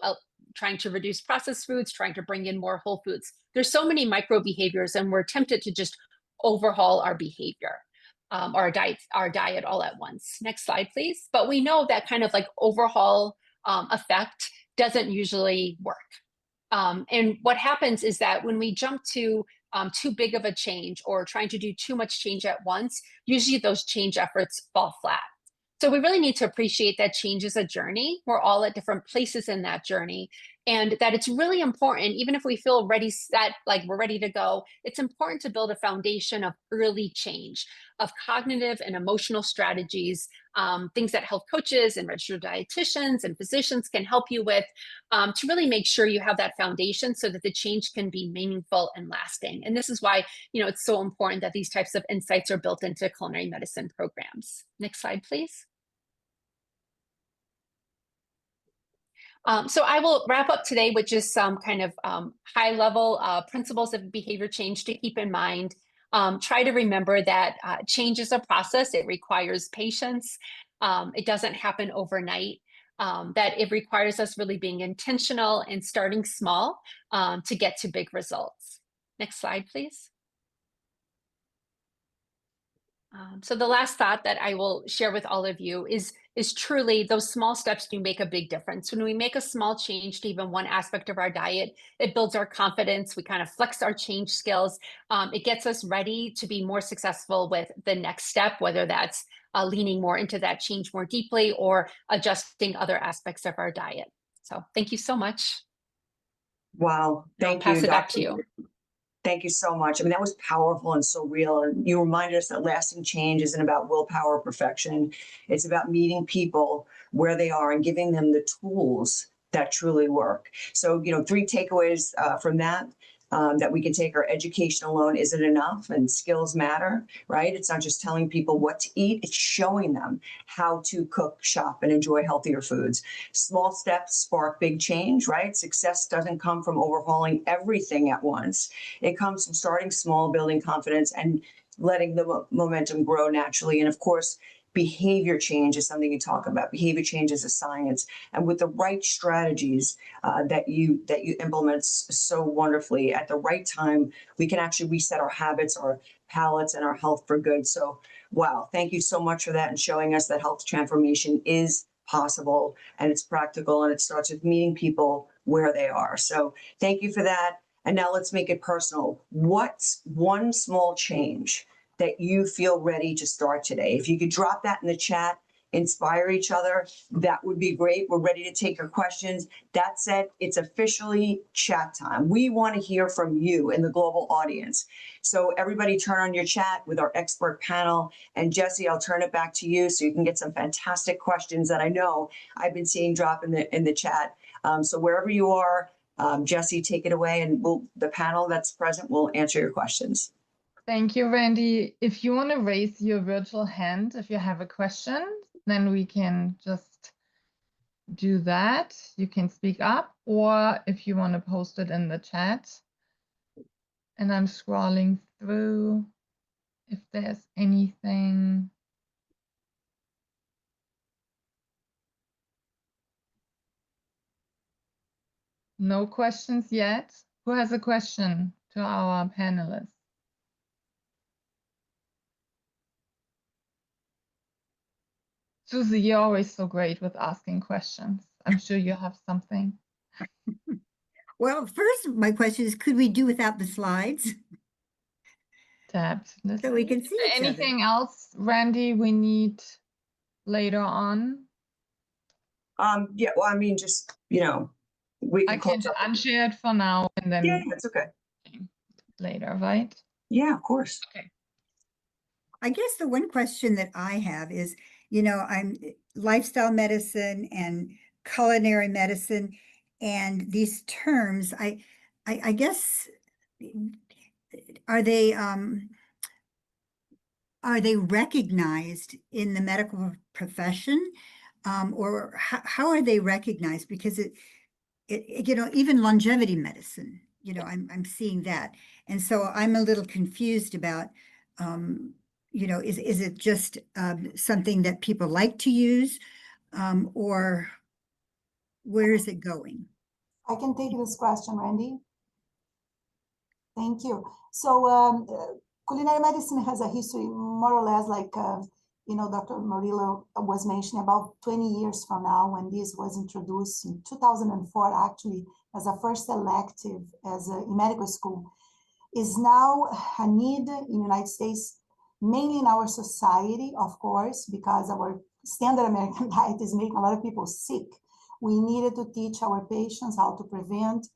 trying to reduce processed foods, trying to bring in more whole foods. There's so many micro behaviors, and we're tempted to just overhaul our behavior. Our diet all at once. Next slide, please. But we know that kind of like overhaul effect doesn't usually work. And what happens is that when we jump to too big of a change or trying to do too much change at once, usually those change efforts fall flat. So we really need to appreciate that change is a journey. We're all at different places in that journey, and that it's really important, even if we feel ready, set, like we're ready to go, it's important to build a foundation of early change, of cognitive and emotional strategies, things that health coaches and registered dietitians and physicians can help you with, to really make sure you have that foundation so that the change can be meaningful and lasting. And this is why, it's so important that these types of insights are built into culinary medicine programs. Next slide, please. So I will wrap up today with just some kind of high-level principles of behavior change to keep in mind. Try to remember that change is a process. It requires patience. It doesn't happen overnight. That it requires us really being intentional and starting small to get to big results. Next slide, please. So the last thought that I will share with all of you is truly those small steps do make a big difference. When we make a small change to even one aspect of our diet, it builds our confidence. We kind of flex our change skills. It gets us ready to be more successful with the next step, whether that's leaning more into that change more deeply or adjusting other aspects of our diet. So thank you so much. Wow. Thank you. I'll pass it back to you. Thank you so much. I mean, that was powerful and so real. And you reminded us that lasting change isn't about willpower or perfection. It's about meeting people where they are and giving them the tools that truly work. So, 3 takeaways from that we can take. Our education alone isn't enough, and skills matter, right? It's not just telling people what to eat, it's showing them how to cook, shop, and enjoy healthier foods. Small steps spark big change, right? Success doesn't come from overhauling everything at once. It comes from starting small, building confidence, and letting the momentum grow naturally. And of course, behavior change is something you talk about. Behavior change is a science, and with the right strategies that you implement so wonderfully at the right time, we can actually reset our habits, our palates, and our health for good. So, wow, thank you so much for that and showing us that health transformation is possible and it's practical, and it starts with meeting people where they are. So, thank you for that. And now let's make it personal. What's one small change that you feel ready to start today? If you could drop that in the chat, inspire each other, that would be great. We're ready to take your questions. That said, it's officially chat time. We want to hear from you in the global audience. So everybody turn on your chat with our expert panel. And Jessi, I'll turn it back to you so you can get some fantastic questions that I know I've been seeing drop in the chat. So wherever you are, Jessi, take it away, and the panel that's present will answer your questions. Thank you, Randi. If you want to raise your virtual hand, if you have a question, then we can just do that, you can speak up, or if you want to post it in the chat. And I'm scrolling through if there's anything. No questions yet. Who has a question to our panelists? Susie, you're always so great with asking questions. I'm sure you have something. Well, first, my question is, could we do without the slides? Absolutely. So we can see each other. Anything else, Randy, we need later on? Yeah, well, I mean, just, you know, we I can can close up. unshare it for now and then Yeah, it's okay. later, right? Yeah, of course. Okay. I guess the one question that I have is, you know, I'm lifestyle medicine and culinary medicine, and these terms, I guess, are they recognized in the medical profession, or how are they recognized? Because it you know, even longevity medicine, you know, I'm seeing that, and so I'm a little confused about, you know, is it just something that people like to use, or where is it going? I can take this question, Randy. Thank you. So culinary medicine has a history more or less like, you know, Dr. Mauriello was mentioning about 20 years from now when this was introduced in 2004, actually, as a first elective in medical school, is now a need in the United States, mainly in our society, of course, because our standard American diet is making a lot of people sick. We needed to teach our patients how to prevent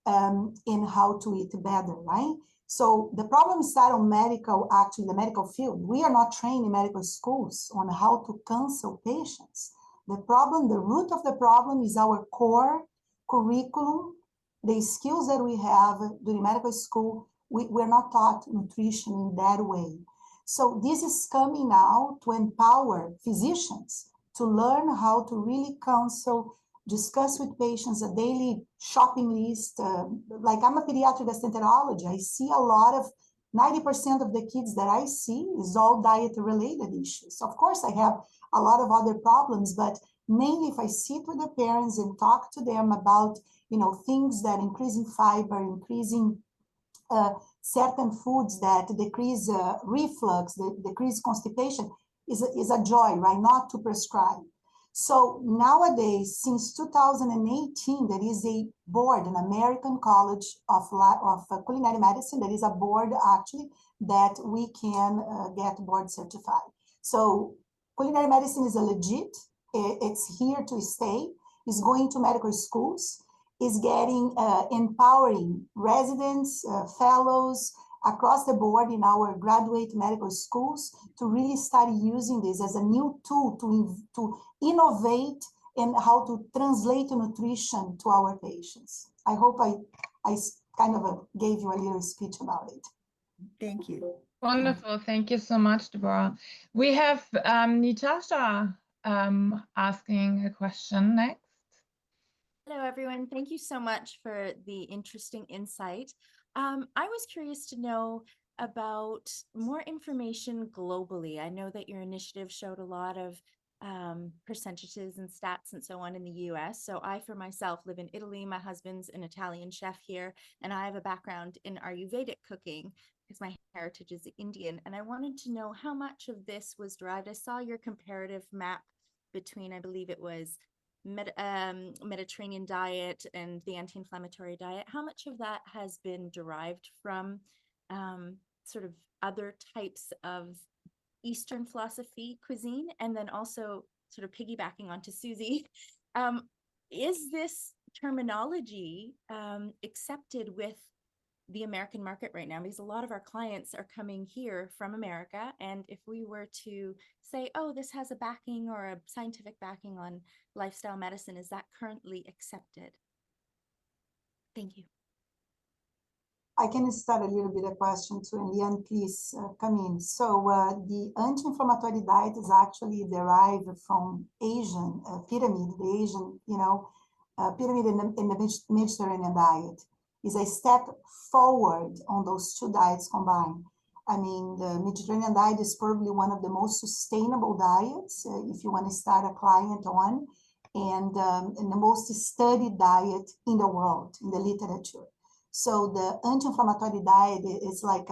in how to eat better, right? So the problem started on actually the medical field. We are not trained in medical schools on how to counsel patients. The root of the problem is our core curriculum, the skills that we have during medical school. We're not taught nutrition in that way. So this is coming now to empower physicians to learn how to really counsel, discuss with patients a daily shopping list. Like I'm a pediatric gastroenterologist, I see a lot of 90% of the kids that I see is all diet related issues. Of course, I have a lot of other problems, but mainly if I sit with the parents and talk to them about, you know, things that increasing fiber, increasing certain foods that decrease reflux, decrease constipation, is a joy, right? Not to prescribe. So nowadays, since 2018, there is a board, an American College of Culinary Medicine. There is a board actually that we can get board certified. So culinary medicine is a legit, it's here to stay, it's going to medical schools, is getting empowering residents, fellows across the board in our graduate medical schools to really start using this as a new tool to innovate and how to translate nutrition to our patients. I hope I kind of gave you a little speech about it. Thank you. Wonderful. Thank you so much, Debora. We have Natasha asking a question next. Hello, everyone. Thank you so much for the interesting insight. I was curious to know about more information globally. I know that your initiative showed a lot of percentages and stats and so on in the US. So I, for myself, live in Italy. My husband's an Italian chef here, and I have a background in Ayurvedic cooking because my heritage is Indian. And I wanted to know how much of this was derived. I saw your comparative map between, I believe it was Mediterranean diet and the anti-inflammatory diet. How much of that has been derived from sort of other types of Eastern philosophy cuisine? And then also sort of piggybacking onto Susie, is this terminology accepted with the American market right now? Because a lot of our clients are coming here from America, and if we were to say, oh, this has a backing or a scientific backing on lifestyle medicine, is that currently accepted? Thank you. I can start a little bit of question too, and Leanne, please come in. So the anti-inflammatory diet is actually derived from Asian pyramid, the Asian, pyramid in the Mediterranean diet is a step forward on those two diets combined. I mean, the Mediterranean diet is probably one of the most sustainable diets if you want to start a client on, and the most studied diet in the world, in the literature. So the anti-inflammatory diet is like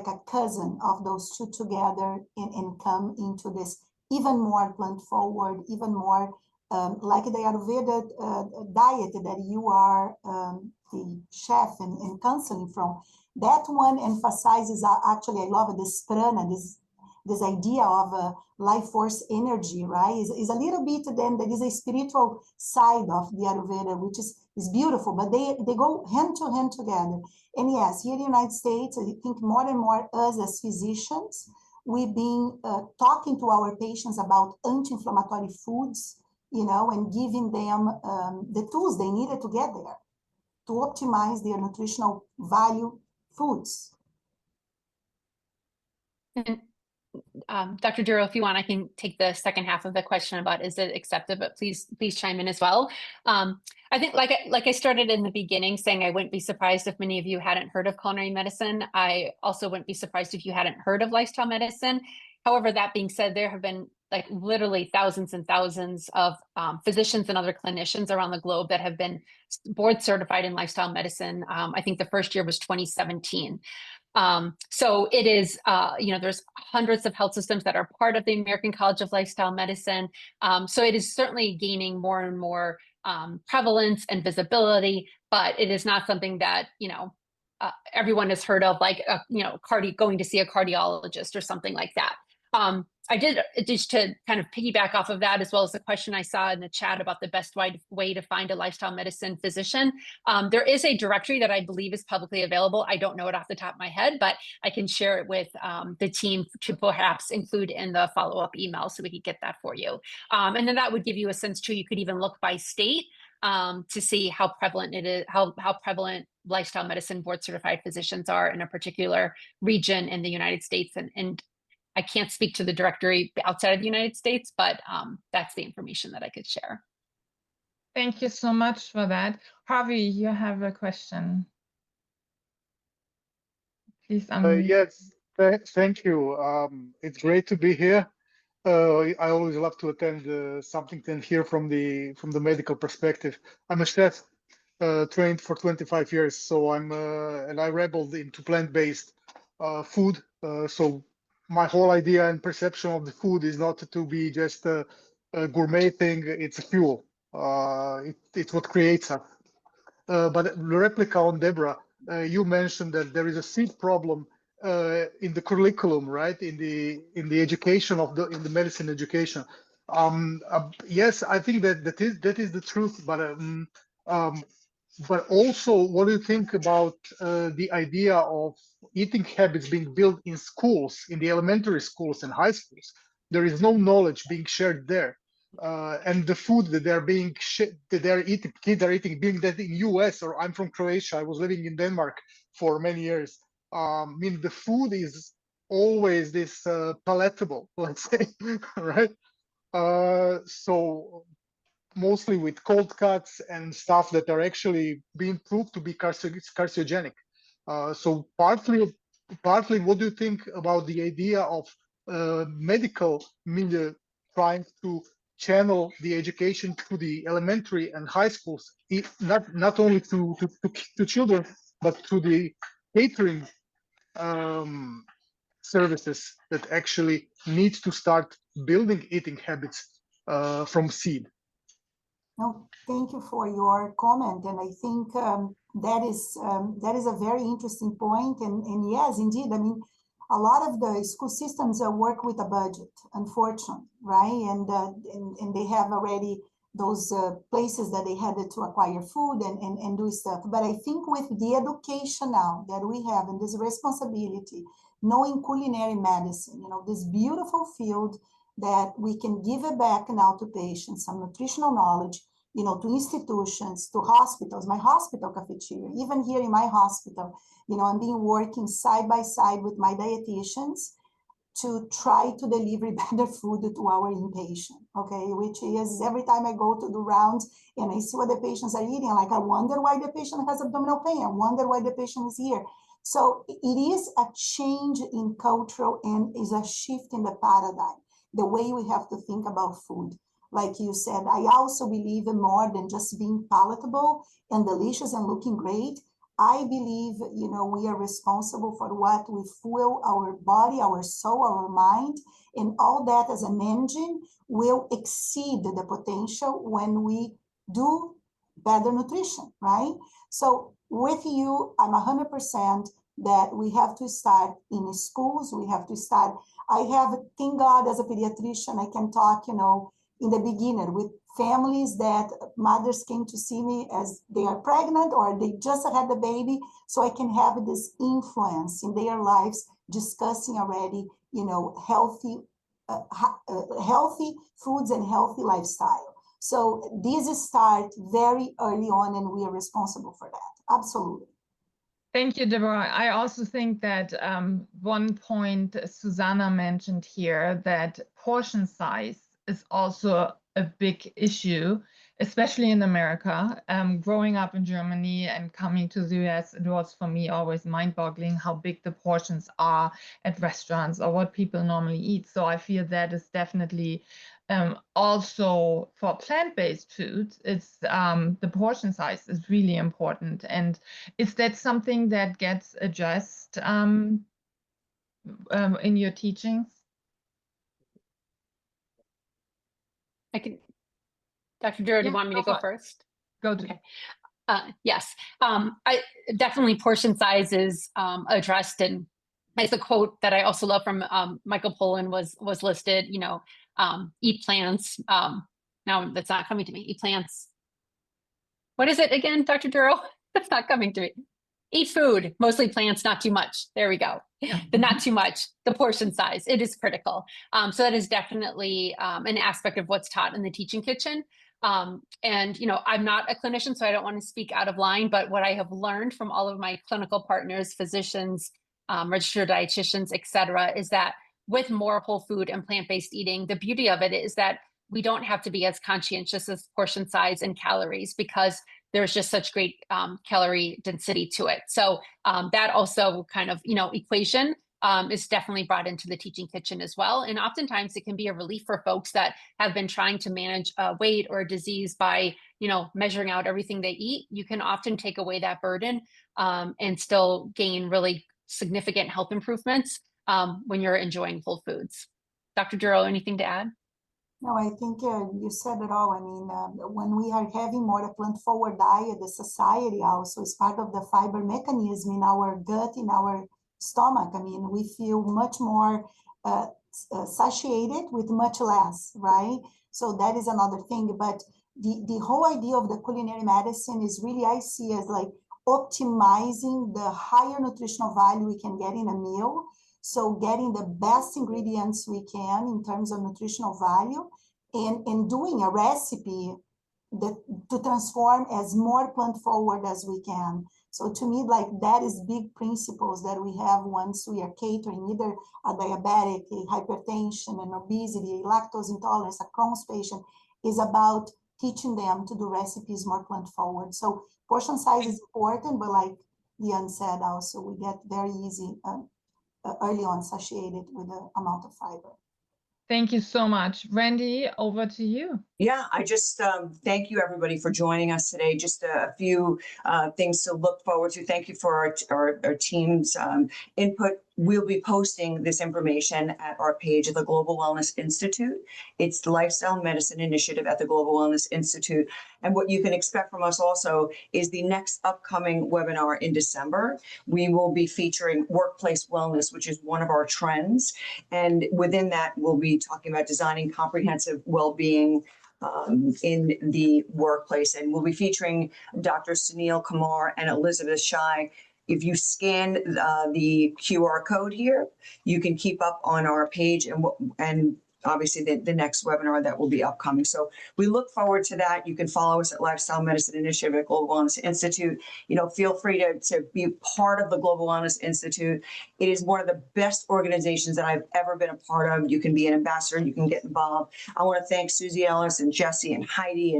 a cousin of those two together and come into this even more plant forward, even more like the Ayurveda diet that you are the chef and counseling from. That one emphasizes actually, I love this prana, this idea of life force energy, right? Is a little bit then there is a spiritual side of the Ayurveda, which is beautiful, but they go hand to hand together. And yes, here in the United States, I think more and more us as physicians, we've been talking to our patients about anti-inflammatory foods, and giving them the tools they needed to get there, to optimize their nutritional value foods. Dr. Duro, if you want, I can take the second half of the question about is it accepted, but please chime in as well. I think like I started in the beginning saying I wouldn't be surprised if many of you hadn't heard of culinary medicine. I also wouldn't be surprised if you hadn't heard of lifestyle medicine. However, that being said, there have been like literally thousands and thousands of physicians and other clinicians around the globe that have been board certified in lifestyle medicine. I think the first year was 2017. So it is, there's hundreds of health systems that are part of the American College of Lifestyle Medicine. So it is certainly gaining more and more prevalence and visibility, but it is not something that, everyone has heard of, like, going to see a cardiologist or something like that. I did, just to kind of piggyback off of that, as well as the question I saw in the chat about the best way to find a lifestyle medicine physician. There is a directory that I believe is publicly available. I don't know it off the top of my head, but I can share it with the team to perhaps include in the follow-up email so we can get that for you. And then that would give you a sense too. You could even look by state to see how prevalent it is, how prevalent lifestyle medicine board certified physicians are in a particular region in the United States. And I can't speak to the directory outside of the United States, but that's the information that I could share. Thank you so much for that. Harvey, you have a question. Please unmute. Yes, thank you. It's great to be here. I always love to attend something and hear from the medical perspective. I'm a chef, trained for 25 years, so and I rebelled into plant-based food. So my whole idea and perception of the food is not to be just a gourmet thing. It's a fuel. It's what creates us. But the replica on Debora, you mentioned that there is a seed problem in the curriculum, right? In the education in the medicine education. Yes, I think that is the truth. But also, what do you think about the idea of eating habits being built in schools, in the elementary schools and high schools? There is no knowledge being shared there. And the food that they're eating, kids are eating, being that in US, or I'm from Croatia, I was living in Denmark for many years. I mean, the food is always this palatable, let's say, right? So mostly with cold cuts and stuff that are actually being proved to be carcinogenic. So partly, what do you think about the idea of medical media trying to channel the education to the elementary and high schools, not only to children, but to the catering services that actually need to start building eating habits from seed? No, thank you for your comment, and I think that is a very interesting point. And yes, indeed, I mean, a lot of the school systems work with a budget, unfortunately, right? And they have already those places that they had to acquire food and do stuff. But I think with the education now that we have and this responsibility, knowing culinary medicine, this beautiful field that we can give it back now to patients, some nutritional knowledge, to institutions, to hospitals, my hospital cafeteria, even here in my hospital, I'm being working side by side with my dietitians to try to deliver better food to our inpatient, okay? Which is every time I go to do rounds and I see what the patients are eating, like, I wonder why the patient has abdominal pain. I wonder why the patient is here. So it is a change in cultural and is a shift in the paradigm, the way we have to think about food. Like you said, I also believe in more than just being palatable and delicious and looking great. I believe, we are responsible for what we fuel our body, our soul, our mind, and all that as an engine will exceed the potential when we do better nutrition, right? So with you, I'm 100% that we have to start in schools. We have to start. I have, thank God, as a pediatrician, I can talk, in the beginning with families that mothers came to see me as they are pregnant or they just had the baby, so I can have this influence in their lives, discussing already, healthy foods and healthy lifestyle. So this start very early on, and we are responsible for that. Absolutely. Thank you, Debora. I also think that one point Susanna mentioned here, that portion size is also a big issue, especially in America. Growing up in Germany and coming to the US, it was for me always mind-boggling how big the portions are at restaurants or what people normally eat. So I feel that is definitely also for plant-based foods, it's the portion size is really important. And is that something that gets addressed in your teachings? Dr. Duro, do Yeah, you want me to go first? Go to. Okay. Yes, I definitely portion size is addressed, and as a quote that I also love from Michael Pollan was listed, eat plants. Now that's not coming to me. Eat plants. What is it again, Dr. Duro? That's not coming to me. Eat food, mostly plants, not too much. There we go. The not too much, the portion size, it is critical. So that is definitely an aspect of what's taught in the teaching kitchen. And, I'm not a clinician, so I don't want to speak out of line, but what I have learned from all of my clinical partners, physicians, registered dietitians, et cetera, is that with more whole food and plant-based eating, the beauty of it is that we don't have to be as conscientious as portion size and calories, because there's just such great calorie density to it. So that also kind of, equation is definitely brought into the teaching kitchen as well. And oftentimes it can be a relief for folks that have been trying to manage weight or disease by, measuring out everything they eat. You can often take away that burden and still gain really significant health improvements when you're enjoying whole foods. Dr. Duro, anything to add? No, I think you said it all. I mean, when we are having more a plant-forward diet, the society also is part of the fiber mechanism in our gut, in our stomach. I mean, we feel much more satiated with much less, right? So that is another thing. But the whole idea of the culinary medicine is really, I see as like optimizing the higher nutritional value we can get in a meal. So getting the best ingredients we can in terms of nutritional value, and doing a recipe to transform as more plant forward as we can. So to me, like, that is big principles that we have once we are catering either a diabetic, a hypertension, an obesity, a lactose intolerance, a Crohn's patient, is about teaching them to do recipes more plant forward. So portion size is important, but like Leanne said also, we get very easy early on satiated with the amount of fiber. Thank you so much. Randi, over to you. Yeah, I just thank you everybody for joining us today. Just a few things to look forward to. Thank you for our team's input. We'll be posting this information at our page of the Global Wellness Institute. It's the Lifestyle Medicine Initiative at the Global Wellness Institute. And what you can expect from us also is the next upcoming webinar in December. We will be featuring workplace wellness, which is one of our trends. And within that, we'll be talking about designing comprehensive well-being in the workplace. And we'll be featuring Dr. Sunil Kumar and Elizabeth Shai. If you scan the QR code here, you can keep up on our page and obviously the next webinar that will be upcoming. So we look forward to that. You can follow us at Lifestyle Medicine Initiative at Global Wellness Institute. Feel free to be part of the Global Wellness Institute. It is one of the best organizations that I've ever been a part of. You can be an ambassador, you can get involved. I want to thank Susie Ellis and Jessi and Heidi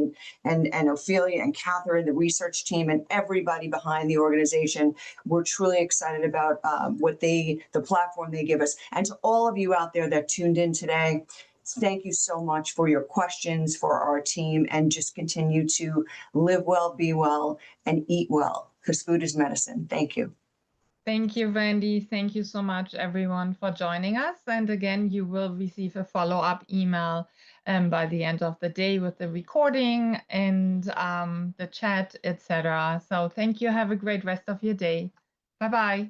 and Ophelia and Catherine, the research team, and everybody behind the organization. We're truly excited about the platform they give us. And to all of you out there that tuned in today, thank you so much for your questions, for our team, and just continue to live well, be well, and eat well, because food is medicine. Thank you. Thank you, Randi. Thank you so much, everyone, for joining us. And again, you will receive a follow-up email by the end of the day with the recording and the chat, etc. So thank you. Have a great rest of your day. Bye-bye.